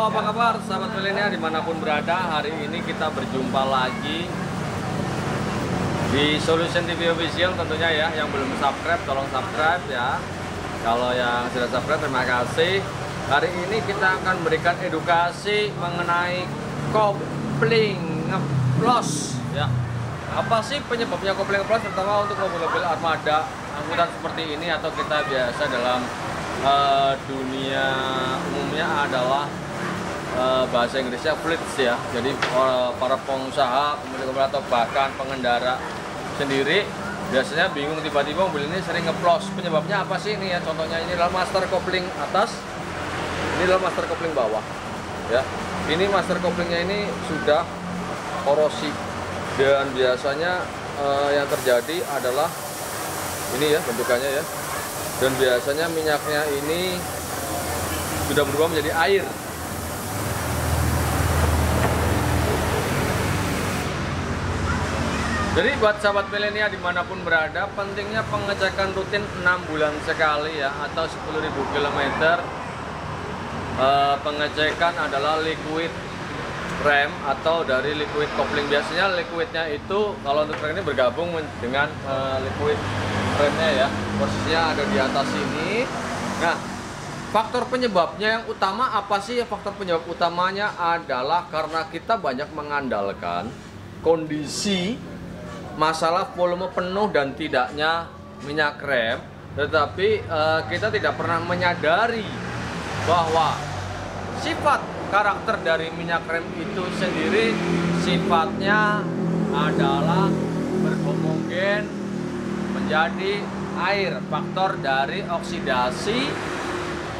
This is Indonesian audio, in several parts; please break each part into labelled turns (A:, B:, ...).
A: Halo, apa kabar sahabat milenial dimanapun berada. Hari ini kita berjumpa lagi di Solution TV Official tentunya ya. Yang belum subscribe tolong subscribe ya. Kalau yang sudah subscribe terima kasih. Hari ini kita akan berikan edukasi mengenai kopling ngeplos ya. Apa sih penyebabnya kopling ngeplos, terutama untuk mobil-mobil armada angkutan seperti ini, atau kita biasa dalam dunia umumnya adalah bahasa Inggrisnya fleets ya. Jadi para pengusaha, pemilik mobil atau bahkan pengendara sendiri biasanya bingung, tiba-tiba mobil ini sering ngeplos. Penyebabnya apa sih ini ya? Contohnya ini adalah master kopling atas, ini adalah master kopling bawah ya. Ini master koplingnya ini sudah korosi, dan biasanya yang terjadi adalah ini ya bentukannya ya. Dan biasanya minyaknya ini sudah berubah menjadi air. Jadi buat sahabat milenial dimanapun berada, pentingnya pengecekan rutin 6 bulan sekali ya, atau 10.000 km. Pengecekan adalah liquid rem atau dari liquid kopling. Biasanya liquidnya itu kalau untuk truk ini bergabung dengan liquid remnya ya, posisinya ada di atas ini. Nah, faktor penyebabnya yang utama apa sih? Faktor penyebab utamanya adalah karena kita banyak mengandalkan kondisi masalah volume penuh dan tidaknya minyak rem, tetapi kita tidak pernah menyadari bahwa sifat karakter dari minyak rem itu sendiri sifatnya adalah berhomogen menjadi air, faktor dari oksidasi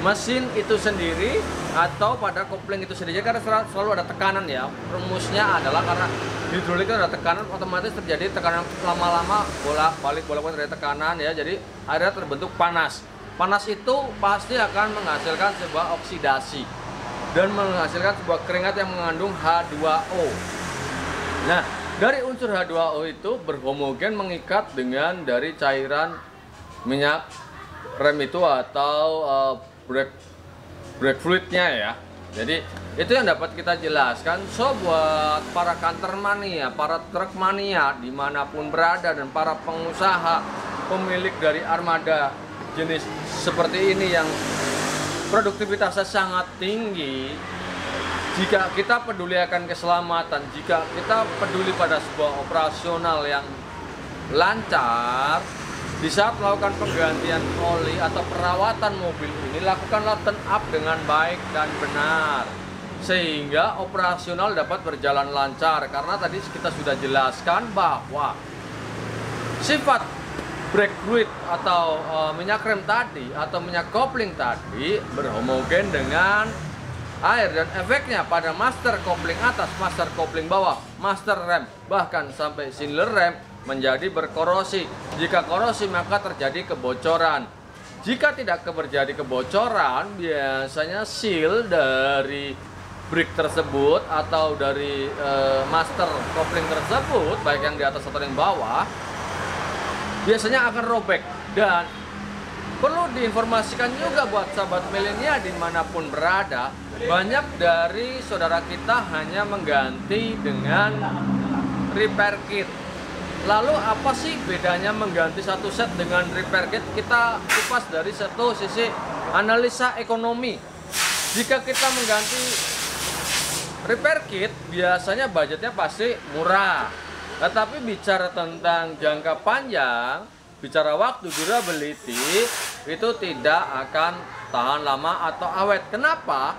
A: mesin itu sendiri atau pada kopling itu sendiri. Karena selalu ada tekanan ya, rumusnya adalah karena hidrolik itu ada tekanan, otomatis terjadi tekanan lama-lama bolak-balik dari tekanan ya, jadi akhirnya terbentuk panas. Panas itu pasti akan menghasilkan sebuah oksidasi dan menghasilkan sebuah keringat yang mengandung H2O. Nah, dari unsur H2O itu berhomogen mengikat dengan dari cairan minyak rem itu atau brake fluidnya ya. Jadi itu yang dapat kita jelaskan. So buat para kantor mania, para truk mania dimanapun berada, dan para pengusaha pemilik dari armada jenis seperti ini yang produktivitasnya sangat tinggi, jika kita peduli akan keselamatan, jika kita peduli pada sebuah operasional yang lancar, di saat melakukan penggantian oli atau perawatan mobil ini, lakukanlah turn up dengan baik dan benar sehingga operasional dapat berjalan lancar. Karena tadi kita sudah jelaskan bahwa sifat brake fluid atau minyak rem tadi atau minyak kopling tadi berhomogen dengan air, dan efeknya pada master kopling atas, master kopling bawah, master rem, bahkan sampai sealer rem menjadi berkorosi. Jika korosi maka terjadi kebocoran. Jika tidak terjadi kebocoran, biasanya seal dari brake tersebut atau dari master kopling tersebut, baik yang di atas atau yang bawah, biasanya akan robek. Dan perlu diinformasikan juga buat sahabat milenial dimanapun berada, banyak dari saudara kita hanya mengganti dengan repair kit. Lalu apa sih bedanya mengganti satu set dengan repair kit? Kita kupas dari satu sisi analisa ekonomi. Jika kita mengganti repair kit, biasanya budgetnya pasti murah. Tetapi bicara tentang jangka panjang, bicara waktu, durability, itu tidak akan tahan lama atau awet. Kenapa?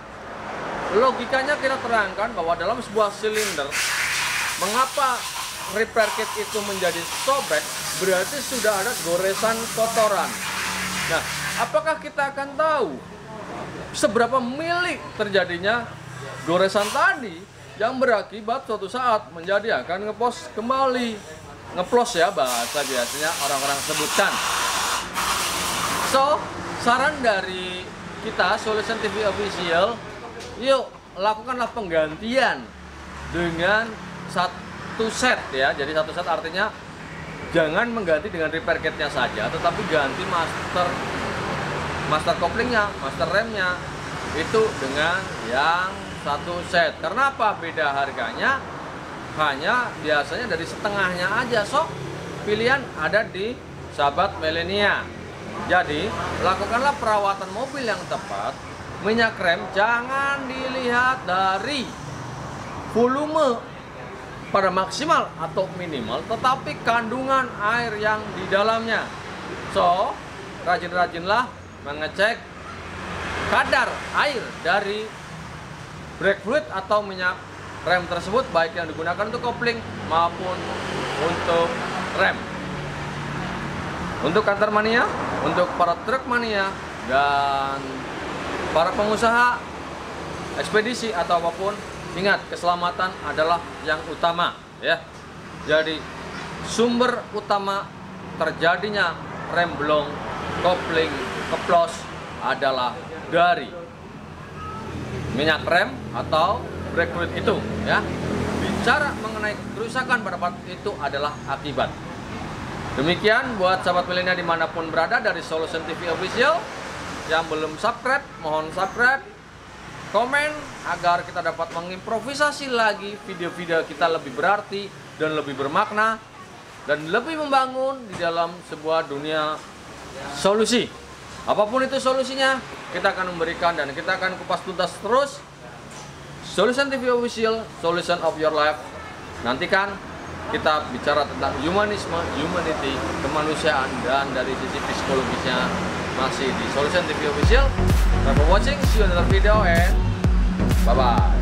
A: Logikanya kita terangkan bahwa dalam sebuah silinder, mengapa repair kit itu menjadi sobek, berarti sudah ada goresan kotoran. Nah, apakah kita akan tahu seberapa mili terjadinya goresan tadi yang berakibat suatu saat menjadi akan ngeplos kembali? Ngeplos ya bahasa biasanya orang-orang sebutkan. So, saran dari kita Solution TV Official, yuk lakukanlah penggantian dengan satu set ya. Jadi satu set artinya jangan mengganti dengan repair kitnya saja, tetapi ganti master koplingnya, master remnya itu dengan yang satu set. Karena apa? Beda harganya, hanya biasanya dari setengahnya aja. So, pilihan ada di sahabat milenia. Jadi, lakukanlah perawatan mobil yang tepat. Minyak rem jangan dilihat dari volume pada maksimal atau minimal, tetapi kandungan air yang di dalamnya. So, rajin-rajinlah mengecek kadar air dari brake fluid atau minyak rem tersebut, baik yang digunakan untuk kopling maupun untuk rem. Untuk kantor mania, untuk para truk mania, dan para pengusaha ekspedisi atau apapun, ingat, keselamatan adalah yang utama ya. Jadi sumber utama terjadinya rem blong, kopling, keplos adalah dari minyak rem atau brake fluid itu ya. Bicara mengenai kerusakan pada part itu adalah akibat. Demikian buat sahabat milenia dimanapun berada dari Solution TV Official. Yang belum subscribe, mohon subscribe, komen agar kita dapat mengimprovisasi lagi video-video kita lebih berarti dan lebih bermakna dan lebih membangun di dalam sebuah dunia solusi. Apapun itu solusinya, kita akan memberikan dan kita akan kupas tuntas terus. Solution TV Official, Solution of Your Life. Nantikan kita bicara tentang humanisme, humanity, kemanusiaan, dan dari sisi psikologisnya masih di Solution TV Official. Thank you for watching, see you in another video, and bye-bye.